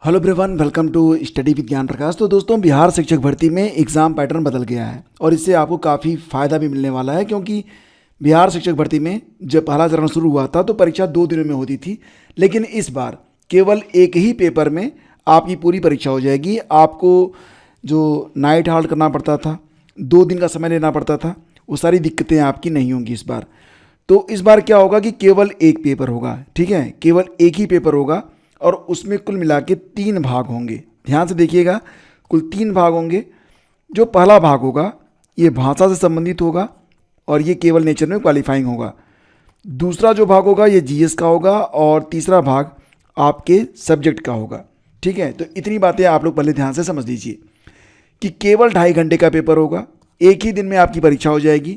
Hello everyone, welcome to study with Gyan Prakash. तो दोस्तों, बिहार शिक्षक भर्ती में एग्ज़ाम पैटर्न बदल गया है और इससे आपको काफ़ी फ़ायदा भी मिलने वाला है, क्योंकि बिहार शिक्षक भर्ती में जब पहला चरण शुरू हुआ था तो परीक्षा 2 दिनों में होती थी, लेकिन इस बार केवल एक ही पेपर में आपकी पूरी परीक्षा हो जाएगी। आपको जो नाइट हॉल्ट करना पड़ता था, 2 दिन का समय लेना पड़ता था, वो सारी दिक्कतें आपकी नहीं होंगी इस बार। तो इस बार क्या होगा कि केवल एक पेपर होगा, ठीक है, केवल एक ही पेपर होगा और उसमें कुल मिला के 3 भाग होंगे। ध्यान से देखिएगा, कुल 3 भाग होंगे। जो पहला भाग होगा ये भाषा से संबंधित होगा और ये केवल नेचर में क्वालिफाइंग होगा। दूसरा जो भाग होगा ये जीएस का होगा और तीसरा भाग आपके सब्जेक्ट का होगा, ठीक है। तो इतनी बातें आप लोग पहले ध्यान से समझ लीजिए कि केवल 2.5 घंटे का पेपर होगा, एक ही दिन में आपकी परीक्षा हो जाएगी।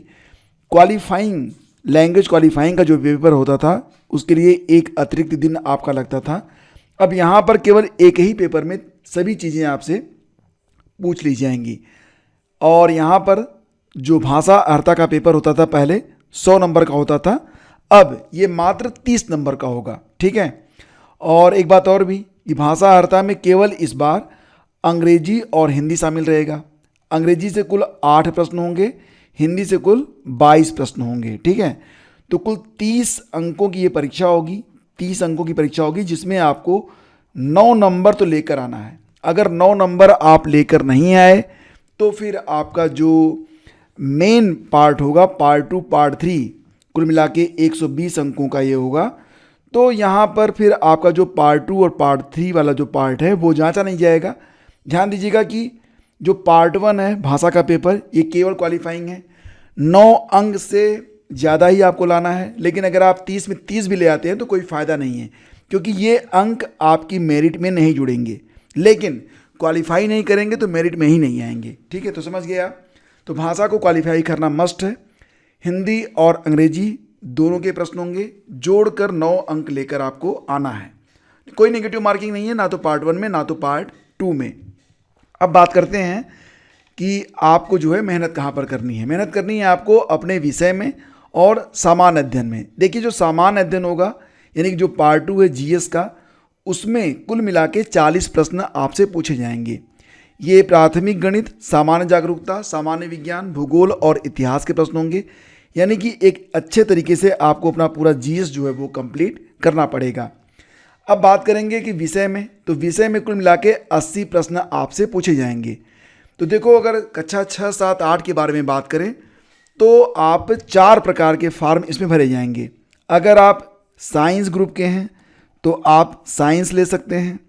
क्वालिफाइंग, लैंग्वेज क्वालिफाइंग का जो पेपर होता था उसके लिए एक अतिरिक्त दिन आपका लगता था। अब यहाँ पर केवल एक ही पेपर में सभी चीज़ें आपसे पूछ ली जाएंगी। और यहाँ पर जो भाषा अर्हता का पेपर होता था पहले 100 नंबर का होता था, अब ये मात्र 30 नंबर का होगा, ठीक है। और एक बात और भी कि भाषा अर्हता में केवल इस बार अंग्रेजी और हिंदी शामिल रहेगा। अंग्रेजी से कुल 8 प्रश्न होंगे, हिंदी से कुल 22 प्रश्न होंगे, ठीक है। तो कुल 30 अंकों की ये परीक्षा होगी, 30 अंकों की परीक्षा होगी, जिसमें आपको 9 नंबर तो लेकर आना है। अगर 9 नंबर आप लेकर नहीं आए तो फिर आपका जो मेन पार्ट होगा, पार्ट 2 पार्ट 3, कुल मिला के 120 अंकों का ये होगा। तो यहाँ पर फिर आपका जो पार्ट 2 और पार्ट 3 वाला जो पार्ट है वो जांचा नहीं जाएगा। ध्यान दीजिएगा कि जो पार्ट 1 है भाषा का पेपर, ये केवल क्वालिफाइंग है, 9 अंक से ज़्यादा ही आपको लाना है। लेकिन अगर आप 30 में 30 भी ले आते हैं तो कोई फ़ायदा नहीं है, क्योंकि ये अंक आपकी मेरिट में नहीं जुड़ेंगे। लेकिन क्वालिफाई नहीं करेंगे तो मेरिट में ही नहीं आएंगे, ठीक है। तो समझ गए आप। तो भाषा को क्वालिफाई करना मस्ट है। हिंदी और अंग्रेजी दोनों के प्रश्न होंगे, जोड़कर 9 अंक लेकर आपको आना है। कोई नेगेटिव मार्किंग नहीं है, ना तो पार्ट 1 में ना तो पार्ट 2 में। अब बात करते हैं कि आपको जो है मेहनत कहाँ पर करनी है। मेहनत करनी है आपको अपने विषय में और सामान्य अध्ययन में। देखिए, जो सामान्य अध्ययन होगा यानी कि जो पार्ट 2 है जीएस का, उसमें कुल मिला के 40 प्रश्न आपसे पूछे जाएंगे। ये प्राथमिक गणित, सामान्य जागरूकता, सामान्य विज्ञान, भूगोल और इतिहास के प्रश्न होंगे। यानी कि एक अच्छे तरीके से आपको अपना पूरा जीएस जो है वो कंप्लीट करना पड़ेगा। अब बात करेंगे कि विषय में, तो विषय में कुल मिला के 80 प्रश्न आपसे पूछे जाएंगे। तो देखो, अगर कक्षा 6, 7, 8 के बारे में बात करें तो आप 4 प्रकार के फॉर्म इसमें भरे जाएंगे। अगर आप साइंस ग्रुप के हैं तो आप साइंस ले सकते हैं,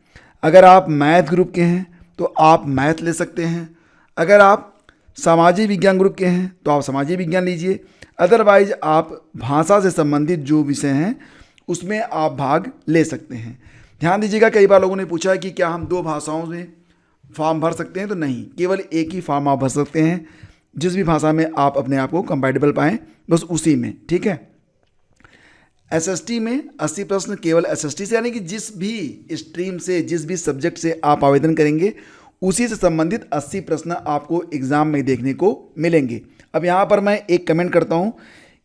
अगर आप मैथ ग्रुप के हैं तो आप मैथ ले सकते हैं, अगर आप सामाजिक विज्ञान ग्रुप के हैं तो आप सामाजिक विज्ञान लीजिए। अदरवाइज आप भाषा से संबंधित जो विषय हैं उसमें आप भाग ले सकते हैं। ध्यान दीजिएगा, कई बार लोगों ने पूछा है कि क्या हम 2 भाषाओं में फॉर्म भर सकते हैं, तो नहीं, केवल एक ही फॉर्म आप भर सकते हैं। जिस भी भाषा में आप अपने आप को कंपैटिबल पाएँ बस उसी में, ठीक है। एसएसटी में 80 प्रश्न केवल एसएसटी से, यानी कि जिस भी स्ट्रीम से, जिस भी सब्जेक्ट से आप आवेदन करेंगे उसी से संबंधित 80 प्रश्न आपको एग्ज़ाम में देखने को मिलेंगे। अब यहाँ पर मैं एक कमेंट करता हूँ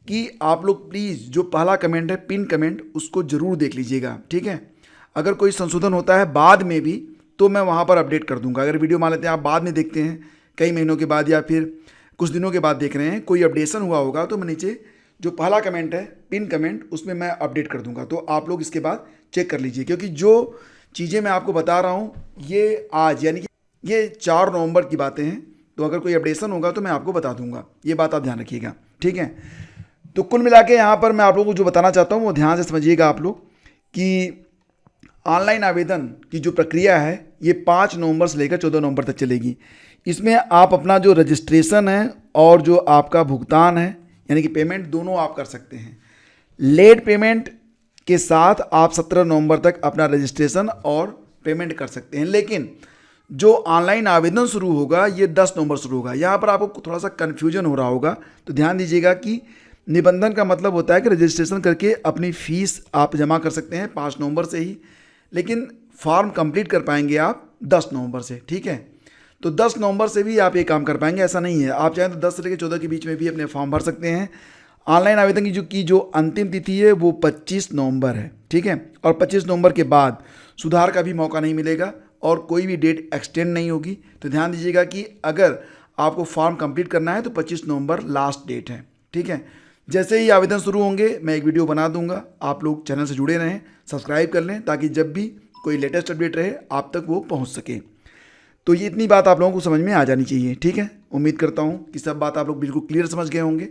कि आप लोग प्लीज़ जो पहला कमेंट है, पिन कमेंट, उसको ज़रूर देख लीजिएगा, ठीक है। अगर कोई संशोधन होता है बाद में भी तो मैं वहाँ पर अपडेट कर दूंगा। अगर वीडियो मान लेते हैं आप बाद में देखते हैं, कई महीनों के बाद या फिर कुछ दिनों के बाद देख रहे हैं, कोई अपडेशन हुआ होगा तो मैं नीचे जो पहला कमेंट है, पिन कमेंट, उसमें मैं अपडेट कर दूंगा। तो आप लोग इसके बाद चेक कर लीजिए, क्योंकि जो चीज़ें मैं आपको बता रहा हूँ ये आज यानी कि ये 4 नवंबर की बातें हैं। तो अगर कोई अपडेशन होगा तो मैं आपको बता दूंगा, ये बात आप ध्यान रखिएगा, ठीक है। तो कुल मिला के यहाँ पर मैं आप लोगों को जो बताना चाहता हूँ वो ध्यान से समझिएगा आप लोग कि ऑनलाइन आवेदन की जो प्रक्रिया है ये 5 नवंबर से लेकर 14 नवंबर तक चलेगी। इसमें आप अपना जो रजिस्ट्रेशन है और जो आपका भुगतान है यानी कि पेमेंट, दोनों आप कर सकते हैं। लेट पेमेंट के साथ आप 17 नवंबर तक अपना रजिस्ट्रेशन और पेमेंट कर सकते हैं। लेकिन जो ऑनलाइन आवेदन शुरू होगा ये 10 नवंबर शुरू होगा। यहाँ पर आपको थोड़ा सा कन्फ्यूजन हो रहा होगा, तो ध्यान दीजिएगा कि निबंधन का मतलब होता है कि रजिस्ट्रेशन करके अपनी फ़ीस आप जमा कर सकते हैं 5 नवंबर से ही, लेकिन फॉर्म कंप्लीट कर पाएंगे आप 10 नवंबर से, ठीक है। तो 10 नवंबर से भी आप ये काम कर पाएंगे, ऐसा नहीं है। आप चाहें तो 10 से लेकर 14 के बीच में भी अपने फॉर्म भर सकते हैं। ऑनलाइन आवेदन की जो अंतिम तिथि है वो 25 नवंबर है, ठीक है। और 25 नवंबर के बाद सुधार का भी मौका नहीं मिलेगा, और कोई भी डेट एक्सटेंड नहीं होगी। तो ध्यान दीजिएगा कि अगर आपको फॉर्म कंप्लीट करना है तो 25 नवंबर लास्ट डेट है, ठीक है। जैसे ही आवेदन शुरू होंगे मैं एक वीडियो बना दूंगा, आप लोग चैनल से जुड़े रहें, सब्सक्राइब कर लें ताकि जब भी कोई लेटेस्ट अपडेट रहे आप तक वो पहुंच सके। तो ये इतनी बात आप लोगों को समझ में आ जानी चाहिए, ठीक है। उम्मीद करता हूं कि सब बात आप लोग बिल्कुल क्लियर समझ गए होंगे।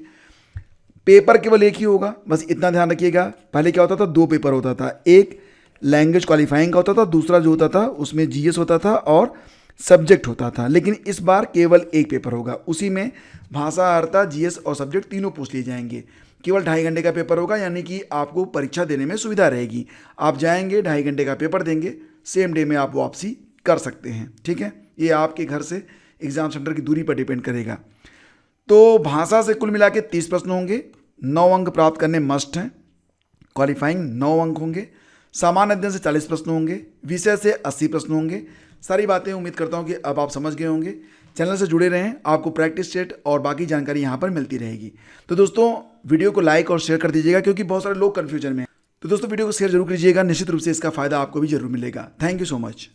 पेपर केवल एक ही होगा, बस इतना ध्यान रखिएगा। पहले क्या होता था, 2 पेपर होता था, एक लैंग्वेज क्वालिफाइंग का होता था, दूसरा जो होता था उसमें जीएस होता था और सब्जेक्ट होता था। लेकिन इस बार केवल एक पेपर होगा, उसी में भाषा, अर्ता, जीएस और सब्जेक्ट तीनों पूछ लिए जाएंगे। केवल 2.5 घंटे का पेपर होगा, यानी कि आपको परीक्षा देने में सुविधा रहेगी। आप जाएंगे, 2.5 घंटे का पेपर देंगे, सेम डे में आप वापसी कर सकते हैं, ठीक है। ये आपके घर से एग्जाम सेंटर की दूरी पर डिपेंड करेगा। तो भाषा से कुल मिला के 30 प्रश्न होंगे, 9 अंक प्राप्त करने मस्ट हैं। क्वालिफाइंग 9 अंक होंगे, सामान्य अध्ययन से 40 प्रश्न होंगे, विषय से 80 प्रश्न होंगे। सारी बातें उम्मीद करता हूं कि अब आप समझ गए होंगे। चैनल से जुड़े रहें, आपको प्रैक्टिस सेट और बाकी जानकारी यहां पर मिलती रहेगी। तो दोस्तों वीडियो को लाइक और शेयर कर दीजिएगा, क्योंकि बहुत सारे लोग कन्फ्यूजन में हैं। तो दोस्तों वीडियो को शेयर जरूर कीजिएगा, निश्चित रूप से इसका फायदा आपको भी जरूर मिलेगा। Thank you so much.